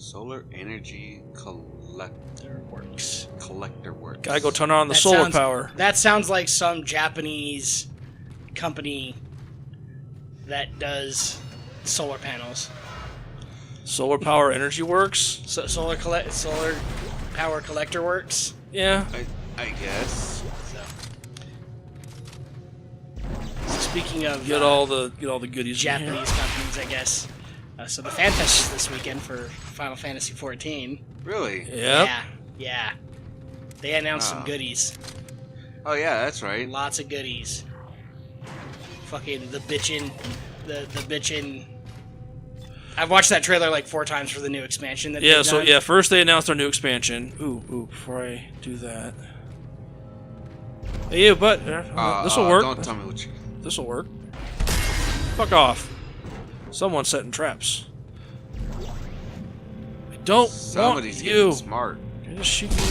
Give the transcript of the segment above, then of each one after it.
Solar energy collector works. Gotta go turn on the solar power. That sounds like some Japanese company that does solar panels. Solar power energy works. Solar power collector works. Yeah. I guess. So speaking of get all the goodies. Japanese companies, I guess. So the fan test is this weekend for Final Fantasy XIV. Really? Yep. Yeah. They announced some goodies. Oh yeah, that's right. Lots of goodies. Fucking the bitchin'. I've watched that trailer like 4 times for the new expansion. First they announced our new expansion. Ooh, before I do that. Hey, but this'll work. Don't tell me what you... This'll work. Fuck off. Someone's setting traps. I don't Somebody's want you. getting smart. Just shoot me.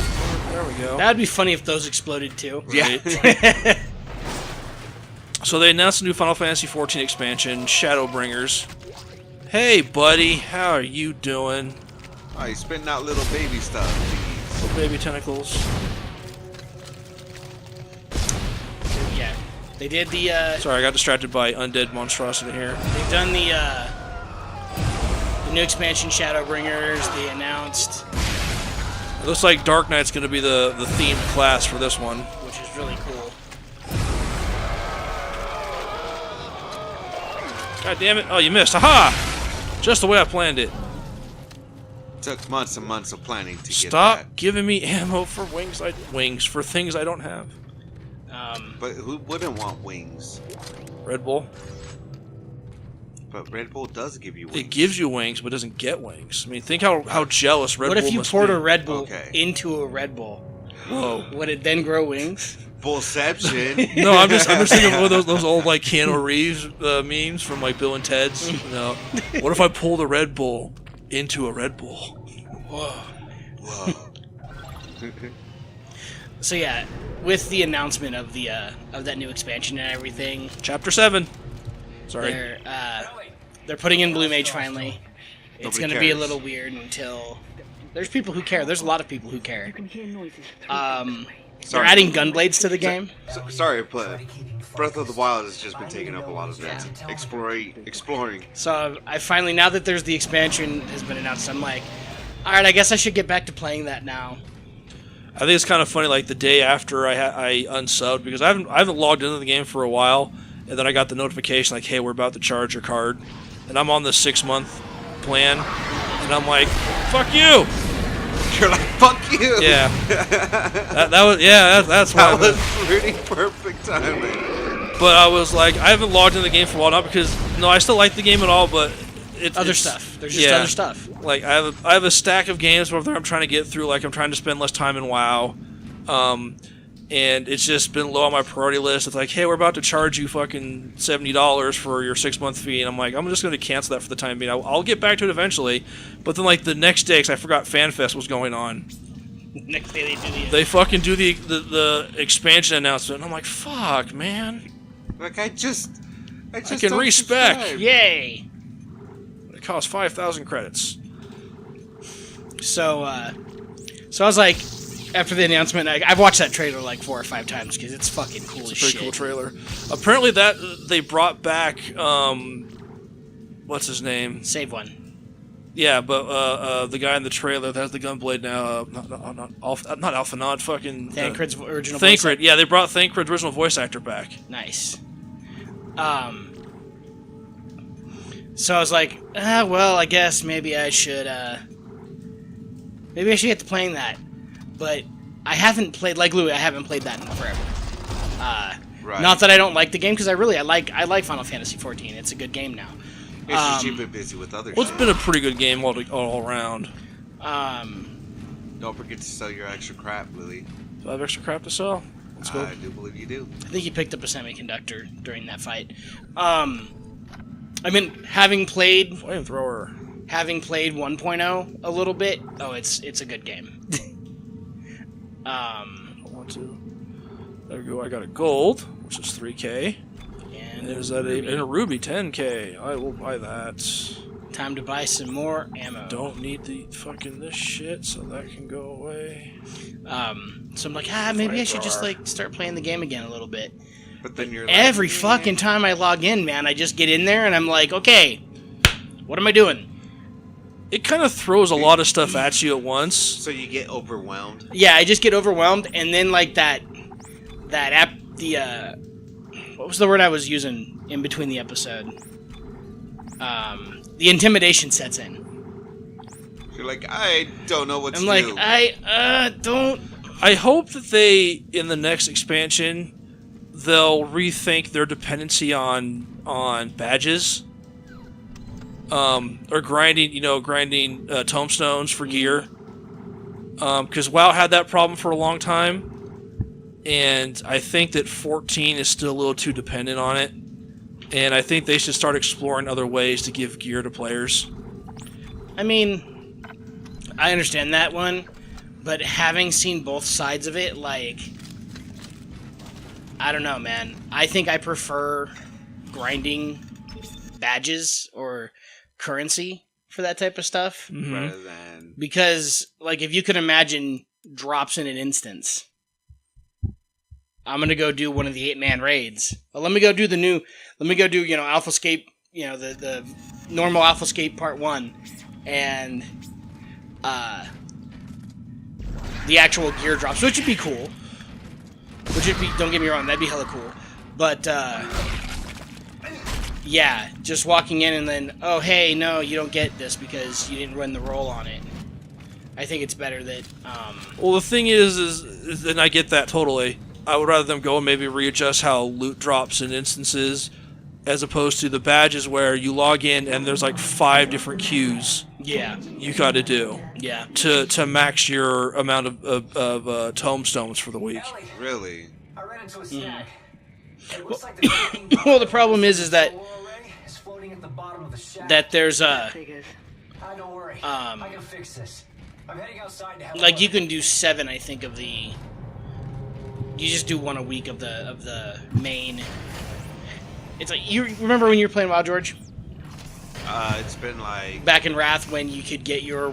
There we go. That'd be funny if those exploded too. Yeah. So they announced a new Final Fantasy XIV expansion, Shadowbringers. Hey, buddy, how are you doing? Oh, he's spitting out little baby stuff. Jeez. Little baby tentacles. Yeah, they did the. Sorry, I got distracted by undead monstrosity here. They've done the new expansion, Shadowbringers. They announced. It looks like Dark Knight's going to be the themed class for this one, which is really cool. God damn it! Oh, you missed! Aha! Just the way I planned it. Took months and months of planning to get that. Stop giving me ammo for wings for things I don't have. But who wouldn't want wings? Red Bull. But Red Bull does give you wings. It gives you wings, but doesn't get wings. I mean, think how jealous Red Bull must be. What if you poured a Red Bull into a Red Bull? Whoa! Would it then grow wings? Bullception. No, I'm just thinking of those old like Keanu Reeves memes from like Bill and Ted's. You know, what if I pulled a Red Bull into a Red Bull? Whoa. So yeah, with the announcement of the of that new expansion and everything, Chapter 7. Sorry. They're putting in Blue Mage finally. It's going to be a cares. little weird until there's people who care. There's a lot of people who care. They're adding gunblades to the game. Sorry, but Breath of the Wild has just been taking up a lot of that. Exploring. So I finally, now that there's the expansion has been announced, I'm like, all right, I guess I should get back to playing that now. I think it's kind of funny. Like the day after I unsubbed, because I haven't logged into the game for a while, and then I got the notification like, hey, we're about to charge your card, and I'm on the 6-month plan, and I'm like, fuck you. You're like, fuck you. Yeah. That's why. That was pretty perfect timing. But I was like, I haven't logged into the game for a while, not because I still like the game at all, but it's other stuff. There's just other stuff. Like I have a stack of games where I'm trying to get through. Like I'm trying to spend less time in WoW, and it's just been low on my priority list. It's like, hey, we're about to charge you fucking $70 for your 6-month fee, and I'm like, I'm just going to cancel that for the time being. I'll get back to it eventually. But then like the next day, because I forgot FanFest was going on. Next day they fucking do the expansion announcement, and I'm like, fuck, man. Like I can respec. Subscribe. Yay! It costs 5,000 credits. So I was like, after the announcement, I've watched that trailer like 4 or 5 times because it's fucking cool as shit. It's a pretty cool trailer. Apparently that they brought back what's his name? Save One. Yeah, but the guy in the trailer that has the gunblade now, not Alphanod, fucking Thancred's original voice Thancred. Yeah, they brought Thancred's original voice actor back. Nice. So I was like, well, I guess maybe I should get to playing that. But I haven't played, like Louis, I haven't played that in forever. Right. Not that I don't like the game, because I like Final Fantasy XIV. It's a good game now. It's just you've been busy with other Well, shit. it's been a pretty good game all around. Don't forget to sell your extra crap, Louis. Do I have extra crap to sell? Let's go. I do believe you do. I think he picked up a semiconductor during that fight. I mean, having played Flamethrower. 1.0 a little bit, it's a good game. I want to. There we go. I got a gold, which is 3K. And there's that a Ruby 10K. I will buy that. Time to buy some more ammo. Don't need the fucking this shit, so that can go away. So I'm like, maybe I should just like start playing the game again a little bit. But then you're like, Every fucking time I log in, man, I just get in there and I'm like, okay, what am I doing? It kind of throws a lot of stuff at you at once. So you get overwhelmed. Yeah, I just get overwhelmed, and then like that app, what was the word I was using in between the episode? The intimidation sets in. You're like, I don't know what to I'm like, do. I don't. I hope that they, in the next expansion, they'll rethink their dependency on badges. Or grinding tomestones for gear. Because WoW had that problem for a long time. And I think that 14 is still a little too dependent on it. And I think they should start exploring other ways to give gear to players. I mean, I understand that one, but having seen both sides of it, like, I don't know, man. I think I prefer grinding badges or currency for that type of stuff. Mm-hmm. Rather than... Because, like, if you could imagine drops in an instance, I'm gonna go do one of the 8-man raids. Well, let me go do, Alphascape, the normal Alphascape Part 1, and the actual gear drops, which would be cool. Don't get me wrong, that'd be hella cool. But, yeah, just walking in and then, oh, hey, no, you don't get this because you didn't run the roll on it. I think it's better that, Well, the thing is, and I get that totally. I would rather them go and maybe readjust how loot drops in instances, as opposed to the badges where you log in and there's like 5 different queues. Yeah. You got to do. Yeah. To max your amount of tomestones for the week. Really? I ran into a snack. Well, the problem is that there's don't worry. I can fix this. I'm heading outside to have like you can do 7, I think, of the. You just do 1 a week of the main. It's like you remember when you were playing WoW, George? It's been like Back in Wrath when you could get your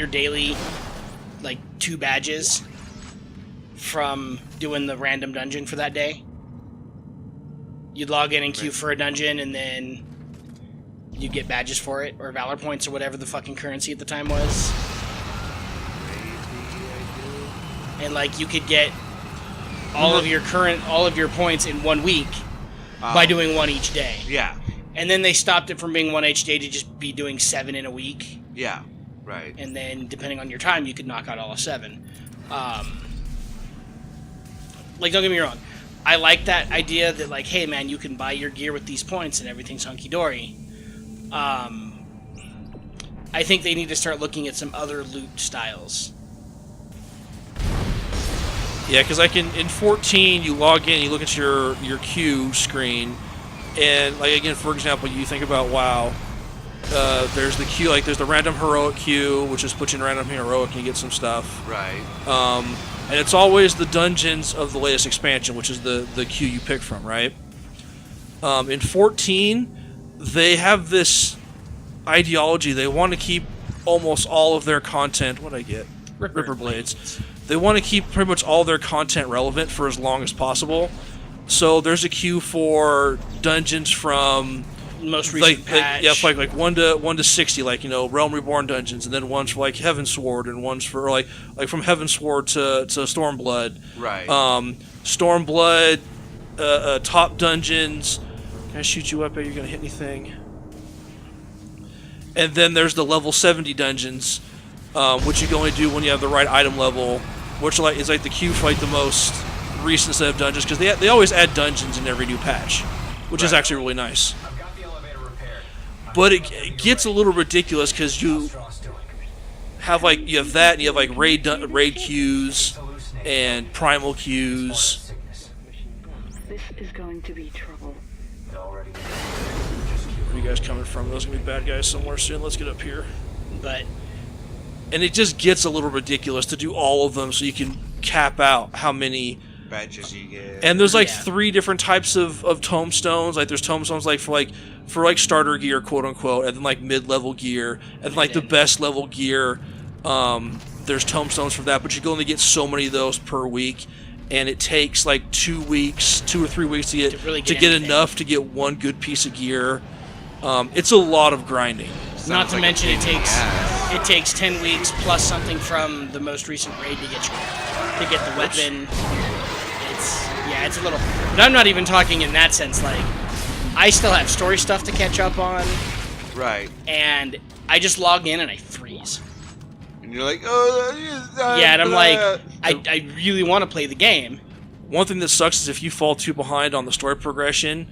daily, like 2 badges from doing the random dungeon for that day. You'd log in and queue for a dungeon, and then you'd get badges for it, or Valor points, or whatever the fucking currency at the time was. And like you could get all of your points in 1 week by doing 1 each day. Yeah. And then they stopped it from being 1 each day to just be doing 7 in a week. Yeah. Right. And then depending on your time, you could knock out all of 7. Like, don't get me wrong. I like that idea that, like, hey, man, you can buy your gear with these points and everything's hunky-dory. I think they need to start looking at some other loot styles. Yeah, because in 14, you log in, you look at your queue screen, and, like, again, for example, you think about WoW, there's the queue, like, there's the random heroic queue, which is put you in random heroic and you get some stuff. Right. And it's always the dungeons of the latest expansion, which is the queue you pick from, right? In 14, they have this ideology. They want to keep almost all of their content. What'd I get? Ripper Blades. They want to keep pretty much all their content relevant for as long as possible. So there's a queue for dungeons from Most recent patch. like 1 to 60, like, Realm Reborn dungeons, and then ones for like Heavensward, and ones for like from Heavensward to Stormblood. Right. Stormblood, top dungeons. Can I shoot you up? Are you gonna hit anything? And then there's the level 70 dungeons, which you can only do when you have the right item level, which is like the queue for like the most recent set of dungeons, because they always add dungeons in every new patch, which is actually really nice. I've got the elevator repaired. But it gets a little ridiculous because you have that, and you have like raid queues and primal queues. This is going to be trouble. Where are you guys coming from? Those are gonna be bad guys somewhere soon. Let's get up here. And it just gets a little ridiculous to do all of them, so you can cap out how many badges you get. And there's like 3 different types of tombstones. Like there's tombstones like for starter gear, quote unquote, and then like mid-level gear, and then like the best level gear. There's tombstones for that, but you can only get so many of those per week, and it takes like 2 or 3 weeks to get enough to get one good piece of gear. It's a lot of grinding. Not to mention it takes 10 weeks plus something from the most recent raid to get the weapon. It's a little. But I'm not even talking in that sense. Like, I still have story stuff to catch up on. Right. And I just log in and I freeze. And you're like, yeah, and I'm like, I really want to play the game. One thing that sucks is if you fall too behind on the story progression,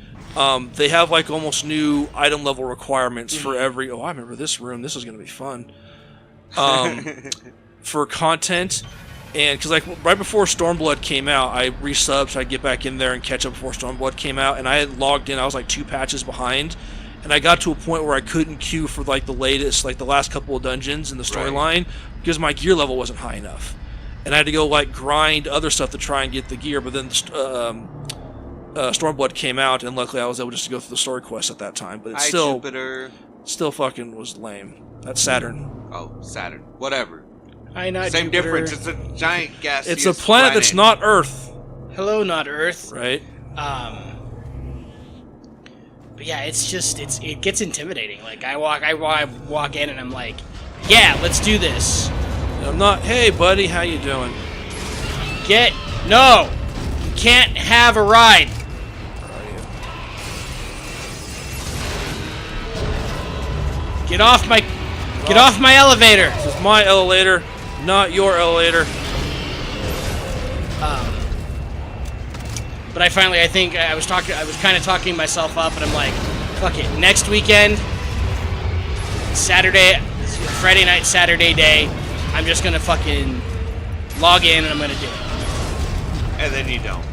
they have like almost new item level requirements for every. Oh, I remember this room. This is going to be fun. For content, and because like right before Stormblood came out, I resubbed so I get back in there and catch up before Stormblood came out, and I had logged in. I was like 2 patches behind, and I got to a point where I couldn't queue for like the latest, like the last couple of dungeons in the storyline because my gear level wasn't high enough, and I had to go like grind other stuff to try and get the gear. But then Stormblood came out, and luckily I was able just to go through the story quest at that time. But it's still fucking was lame. That's Saturn. Oh, Saturn. Whatever. Same Jupiter. Difference. It's a giant gas. It's a planet that's not Earth. Hello, not Earth. Right. But yeah, it gets intimidating. Like I walk in and I'm like, yeah, let's do this. And I'm not. Hey, buddy, how you doing? No, you can't have a ride. Get off my elevator. This is my elevator, not your elevator. But I think I was kind of talking myself up, and I'm like, fuck it. Next weekend, Friday night, Saturday day, I'm just gonna fucking log in and I'm gonna do it. And then you don't.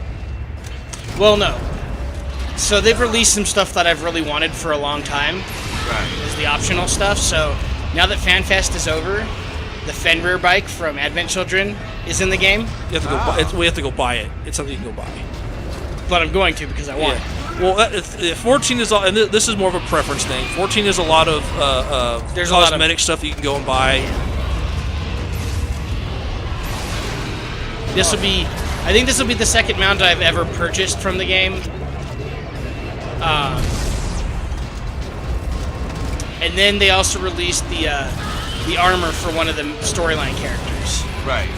Well, no. So they've released some stuff that I've really wanted for a long time. Right. Is the optional stuff. So now that FanFest is over, the Fenrir bike from Advent Children is in the game. You have to go buy it. We have to go buy it. It's something you can go buy. But I'm going to because I want it. Well, 14 is all, and this is more of a preference thing. 14 is a lot of there's cosmetic stuff that you can go and buy. I think this will be the second mount I've ever purchased from the game. And then they also released the armor for one of the storyline characters. Right.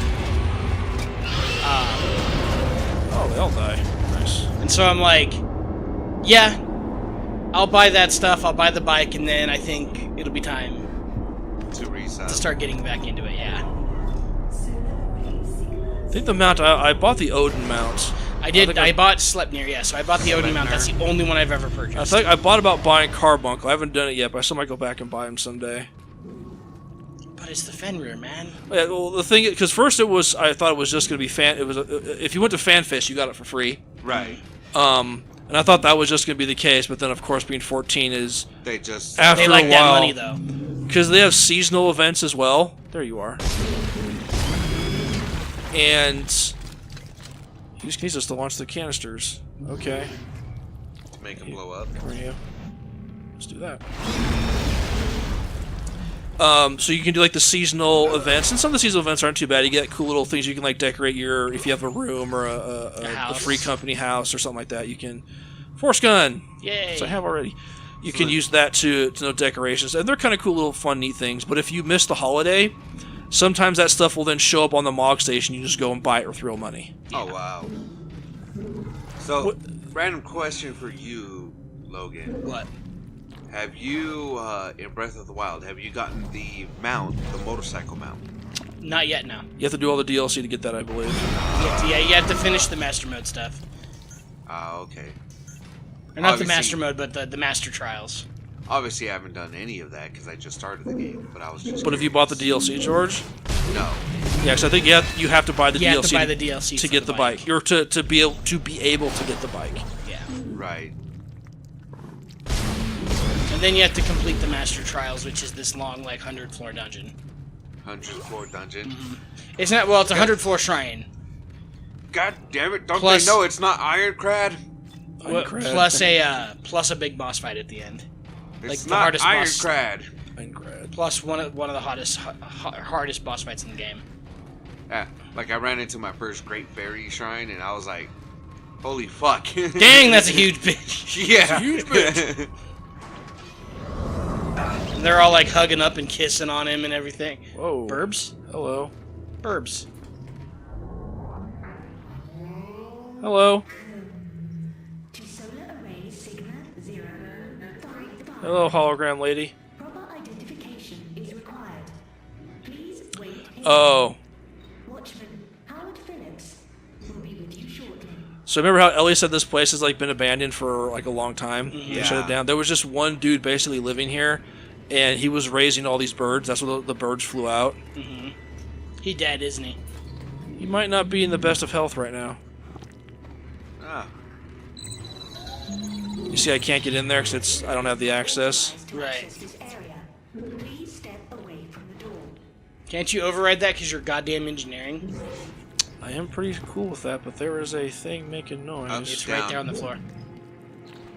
Oh, they'll die. Nice. And so I'm like, yeah, I'll buy that stuff. I'll buy the bike, and then I think it'll be time to start getting back into it. Yeah. I think the mount I bought the Odin mount. I did. I bought Sleipnir. Yeah, so I bought the Odin mount. That's the only one I've ever purchased. I think I bought about buying Carbuncle. I haven't done it yet, but I still might go back and buy him someday. But it's the Fenrir, man. Yeah, well, the thing, because first I thought it was just going to be if you went to FanFest, you got it for free. Right. And I thought that was just going to be the case, but then of course being 14 is they like that money though. Because they have seasonal events as well. There you are. And he just needs us to launch the canisters. Okay. To make them blow up. Where are you? Let's do that. So you can do like the seasonal events, and some of the seasonal events aren't too bad. You get cool little things you can like decorate if you have a room or a free company house or something like that. You can force gun. Yay! So I have already. You can use that to know decorations, and they're kind of cool little fun neat things. But if you miss the holiday, sometimes that stuff will then show up on the Mog Station. You just go and buy it with real money. Oh wow! So, random question for you, Logan. What? Have you, in Breath of the Wild, have you gotten the motorcycle mount? Not yet, no. You have to do all the DLC to get that, I believe. You have to finish the Master Mode stuff. Okay. Or not the Master Mode, but the Master Trials. Obviously, I haven't done any of that because I just started the game, but I was just. But have you bought the DLC, George? No. Yeah, because I think you have to buy the DLC. You have to buy the DLC to get the bike, or to be able to get the bike. Yeah. Right. And then you have to complete the Master Trials, which is this long, like 100-floor dungeon. 100-floor dungeon. It's not. Well, it's a 100-floor shrine. God damn it! Don't Plus- they know it's not Ironclad? Plus a big boss fight at the end. It's the not hardest boss. Ironclad. Plus one of the hardest boss fights in the game. Yeah, like I ran into my first Great Fairy Shrine, and I was like, "Holy fuck!" Dang, that's a huge bitch. Yeah, Huge bitch. And they're all like hugging up and kissing on him and everything. Whoa. Burbs? Hello. Burbs. Hello. To solar array Sigma 0. Hello, hologram lady. Proper identification is required. Please wait. Oh. Watchman Howard Phillips will be with you shortly. So remember how Ellie said this place has like been abandoned for like a long time? They Yeah. shut it down. There was just one dude basically living here, and he was raising all these birds. That's where the birds flew out. He dead, isn't he? He might not be in the best of health right now. Ah, You see, I can't get in there because I don't have the access. To Right. access this area, please step away from the door. Can't you override that because you're goddamn engineering? I am pretty cool with that, but there is a thing making noise. It's Down. right there on the floor.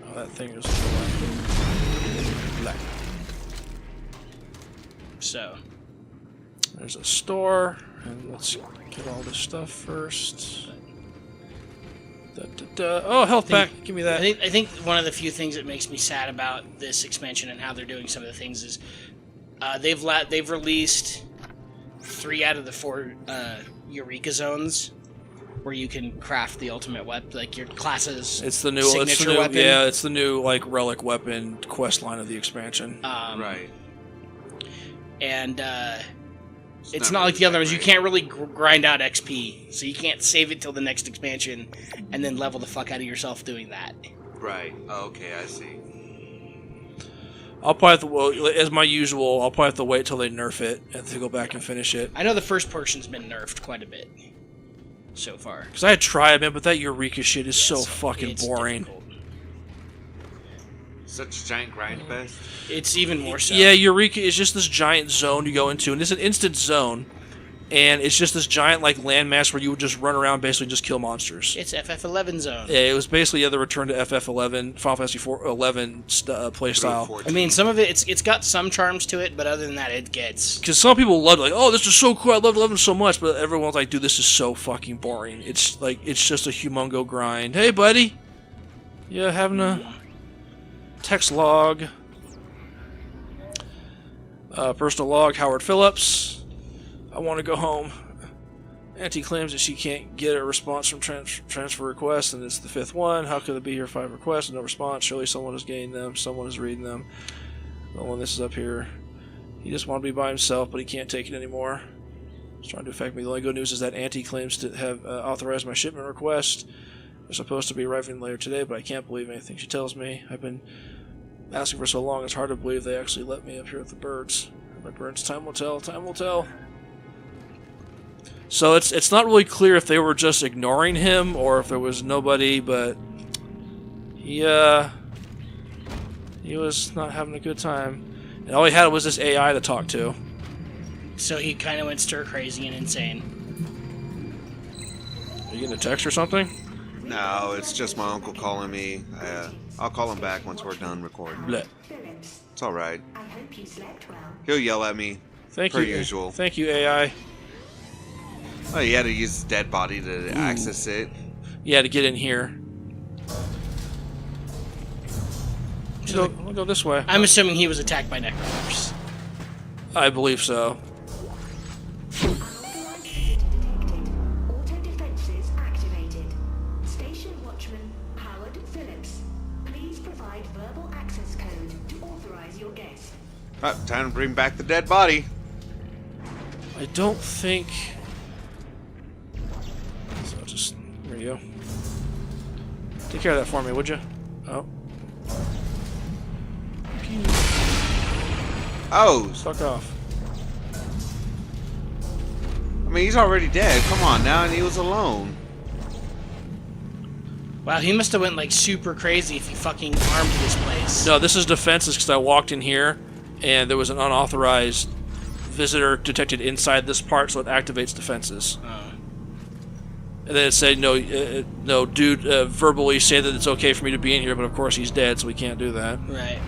Oh, that thing is black. So, There's a store, and let's get all this stuff first. Da, da, da. Oh, health pack! Give me that. I think one of the few things that makes me sad about this expansion and how they're doing some of the things is they've released 3 out of the 4 Eureka zones where you can craft the ultimate weapon, like your class's It's the new, signature weapon. yeah, it's the new like relic weapon quest line of the expansion. right. And it's not not like the other really ones. You great. can't really grind out XP, so you can't save it till the next expansion and then level the fuck out of yourself doing that. Right. Oh, okay, I see. I'll probably have to, well, as my usual, I'll probably have to wait till they nerf it and to go back and finish it. I know the first portion's been nerfed quite a bit so far. Because I had tried, man, but that Eureka shit is so fucking It's boring. difficult. Such a giant grind fest. It's even more so. Yeah, Eureka is just this giant zone you go into, and it's an instant zone, and it's just this giant like landmass where you would just run around, basically just kill monsters. It's FF11 zone. Yeah, it was basically the return to FF11, Final Fantasy 11 playstyle. I mean, some of it's got some charms to it, but other than that, it gets. Because some people love it, like, oh, this is so cool, I love 11 so much, but everyone's like, dude, this is so fucking boring. It's like, it's just a humongo grind. Hey, buddy! Yeah, having a text log. Personal log, Howard Phillips. I want to go home. Auntie claims that she can't get a response from transfer requests, and it's the 5th one. How could it be here 5 requests and no response? Surely someone is getting them. Someone is reading them. The one this is up here. He just wanted to be by himself, but he can't take it anymore. He's trying to affect me. The only good news is that Auntie claims to have authorized my shipment request. They're supposed to be arriving later today, but I can't believe anything she tells me. I've been asking for so long, it's hard to believe they actually let me up here with the birds. My birds, time will tell, time will tell. So it's not really clear if they were just ignoring him or if there was nobody, but he was not having a good time. And all he had was this AI to talk to. So he kind of went stir crazy and insane. Are you getting a text or something? No, it's just my uncle calling me. I'll call him back once we're done recording. Blech. Phillips, It's all right. I hope you slept well. He'll yell at me. Thank Per you. usual. Thank you, AI. Oh, he had to use his dead body to access it. Yeah, to get in here. I'll go this way. I'm assuming he was attacked by necromorphs. I believe so. Unauthorized visitor detected. Auto defenses activated. Station watchman Howard Phillips. Please provide verbal access code to authorize your guest. Time to bring back the dead body. I don't think... So just... There you go. Take care of that for me, would you? Oh. Oh, Fuck off. I mean, he's already dead. Come on now, and he was alone. Wow, he must have went like super crazy if he fucking armed this place. No, this is defenses because I walked in here and there was an unauthorized visitor detected inside this part, so it activates defenses. And then it said, no, dude, verbally say that it's okay for me to be in here, but of course he's dead, so we can't do that. Right.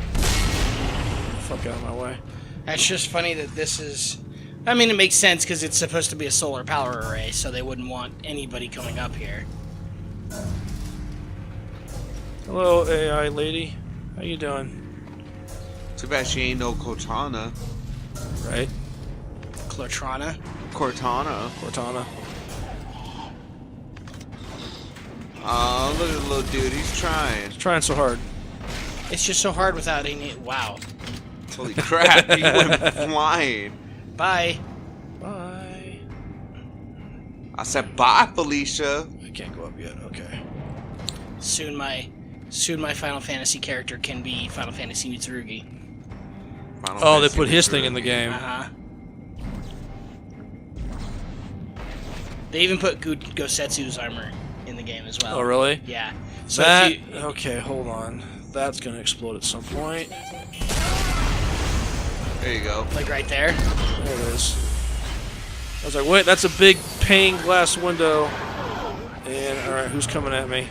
Fuck out of my way. That's just funny that this is... I mean, it makes sense because it's supposed to be a solar power array, so they wouldn't want anybody coming up here. Hello, AI lady. How you doing? Too bad she ain't no Cortana. Right? Cortana. Cortana. Oh, look at the little dude. He's trying. He's trying so hard. It's just so hard without any... Wow. Holy crap. He went flying. Bye. Bye. I said bye, Felicia. I can't go up yet. Okay. Soon my Final Fantasy character can be Final Fantasy Mitsurugi. Oh, they put his thing in the game. Uh-huh. They even put Gosetsu's armor in the game as well. Oh, really? Yeah. So That... if you, Okay, hold on. That's gonna explode at some point. There you go. like right there. There it is. I was like, wait, that's a big pane glass window. And, alright, who's coming at me?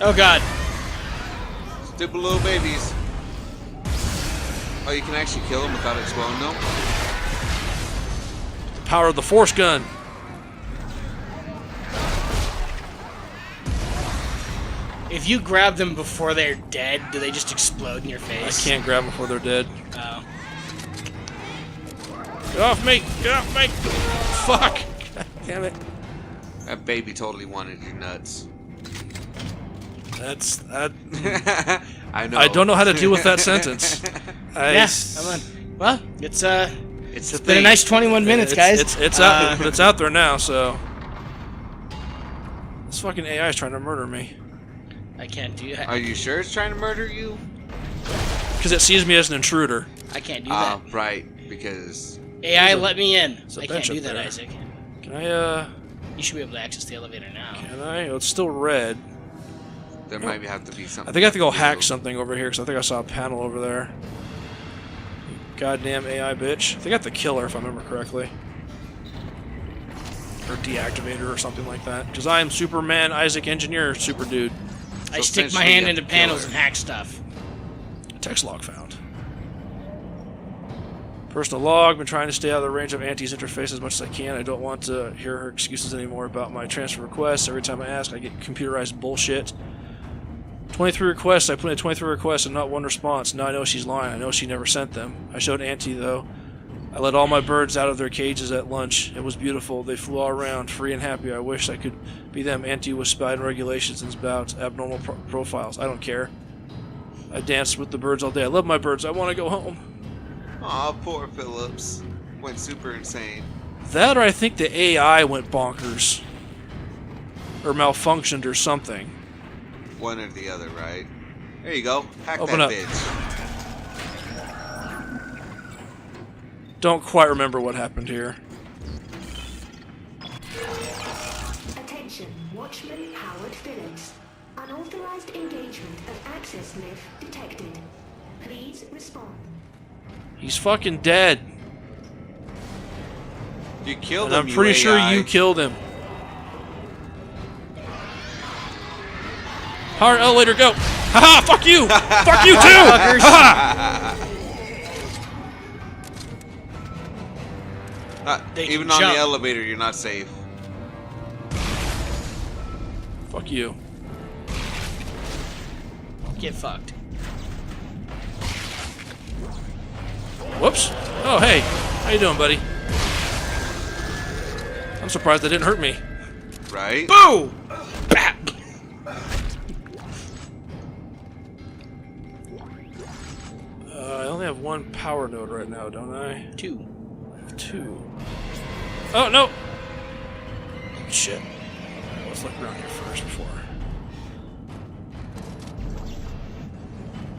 Oh god. Stupid little babies. Oh, you can actually kill them without exploding them? The power of the force gun. If you grab them before they're dead, do they just explode in your I face? can't grab them before they're dead. Oh. Get off me! Get off me! Fuck! God damn it. That baby totally wanted your nuts. That's... I know. I don't know how to deal with that sentence. Yeah, come on. Well, it's It's been a nice 21 minutes, guys. It's out, but it's out there now, so... This fucking AI is trying to murder me. I can't do that. Are you sure it's trying to murder you? Because it sees me as an intruder. I can't do that. Right, because... AI, let me in. a I bench can't do up that, there. Isaac. Can I, You should be able to access the elevator now. Can I? Oh, it's still red. there might have to be something. I think I have to go do. hack something over here, because I think I saw a panel over there. You goddamn AI bitch. I think I have to kill her, if I remember correctly. Or deactivate her, or something like that. Because I am Superman, Isaac Engineer, super dude. I stick my essentially hand you have into to kill panels her. and hack stuff. Text log found. Personal log. Been trying to stay out of the range of Auntie's interface as much as I can. I don't want to hear her excuses anymore about my transfer requests. Every time I ask, I get computerized bullshit. 23 requests. I put in 23 requests and not one response. Now I know she's lying. I know she never sent them. I showed Auntie, though. I let all my birds out of their cages at lunch. It was beautiful. They flew all around, free and happy. I wish I could be them. Auntie was spied regulations and about abnormal profiles. I don't care. I danced with the birds all day. I love my birds. I want to go home. Aw, poor Phillips. Went super insane. That, or I think the AI went bonkers. Or malfunctioned or something. One or the other, right? There you go. Hack Open that up. bitch. Don't quite remember what happened here. Attention, Watchman Howard Phillips. Unauthorized engagement of access lift detected. Please respond. He's fucking dead. You killed And him, I'm pretty sure AI. you killed him. Alright, elevator, go! Haha, fuck you! Fuck you too! Haha! They can Even on jump. the elevator, you're not safe. Fuck you. Get fucked. Whoops. Oh, hey. How you doing, buddy? I'm surprised that didn't hurt me. Right? Boo! Bap! I only have one power node right now, don't I? 2. I have 2. Oh, no! Shit. Let's look around here first before.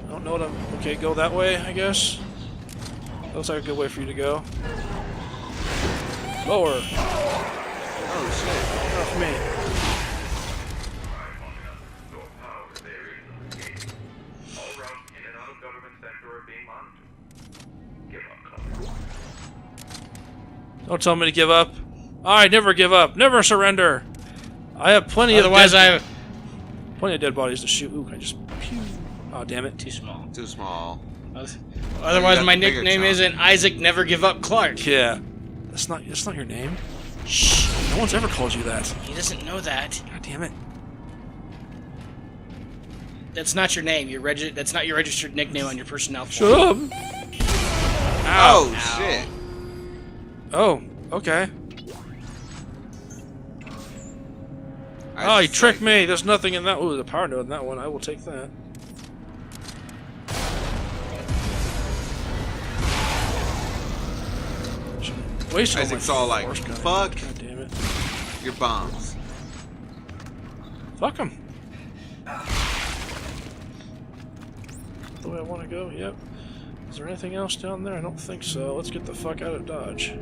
I don't know what I'm... Okay, go that way, I guess. Looks like a good way for you to go. Lower. Oh, shit. Get off me. Don't tell me to give up. I never give up, never surrender. I have plenty Otherwise, of plenty of dead bodies to shoot. Ooh, can I just pew? Oh, damn it. Too small. Too small. Otherwise, got my the bigger nickname chunk. isn't Isaac Never Give Up Clarke. Yeah. That's not your name. Shh. No one's ever called you that. He doesn't know that. God damn it. That's not your name. That's not your registered nickname on your personnel form. Shut up. Oh, Ow. shit. Oh, okay. I Oh, you just, tricked like, me. There's nothing in that. Ooh, the power node in that one. I will take that. Waste Isaac's all like, fuck God damn it. your bombs. Fuck him. The way I want to go, yep. Is there anything else down there? I don't think so. Let's get the fuck out of Dodge.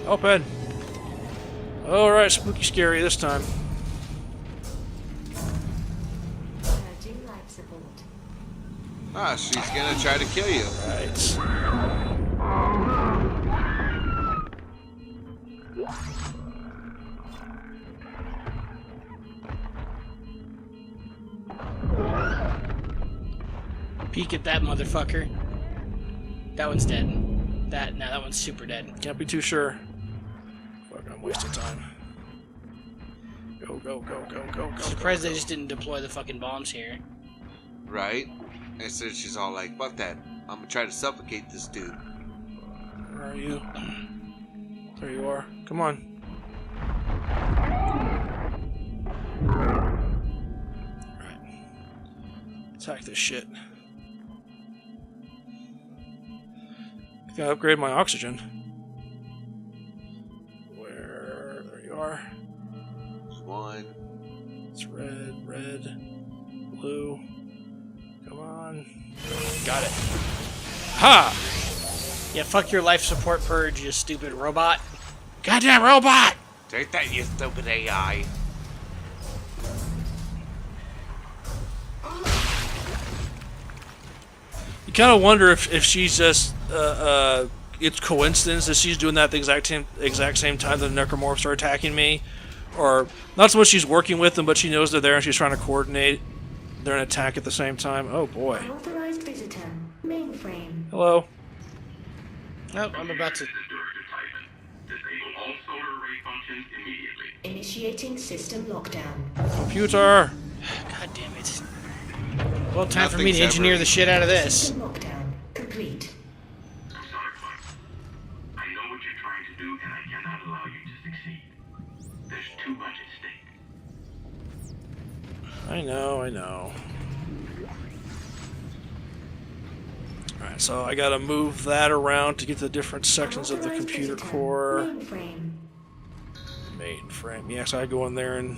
Open! Alright, spooky scary this time. Urging life support. Ah, she's gonna try to kill you. Right. Peek at that motherfucker. That one's dead. That one's super dead. Can't be too sure. Fuck, I'm wasting time. Go, go, go, go, go, go. Surprised they just didn't deploy the fucking bombs here. Right? And so she's all like, fuck that. I'm gonna try to suffocate this dude. Where are you? There you are. Come on. Alright. Attack this shit. Gotta upgrade my oxygen. Where? There you are. There's one. It's red, red, blue. Come on. Got it. Ha! Yeah, fuck your life support purge, you stupid robot. Goddamn robot! Take that, you stupid AI. You kind of wonder if she's just it's coincidence that she's doing that at the exact same time that the necromorphs are attacking me, or not so much she's working with them, but she knows they're there and she's trying to coordinate their attack at the same time. Oh boy! Unauthorized visitor. Mainframe. Hello. Oh, I'm about to. Disable all solar array functions immediately. Initiating system lockdown. Computer. God damn it. Well, time for me to Nothing's engineer ever- the shit out of this. System lockdown complete. I'm sorry, Clarke. I know what you're trying to do, and I cannot allow you to succeed. There's too much at stake. I know. Alright, so I gotta move that around to get to the different sections of the Unauthorized computer visitor. core. Mainframe. Mainframe. Yeah, so I go in there and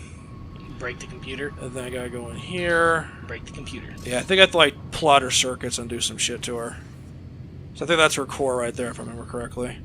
Break the computer. then I gotta go in here. Break the computer. Yeah, I think I have to like plot her circuits and do some shit to her. So I think that's her core right there, if I remember correctly.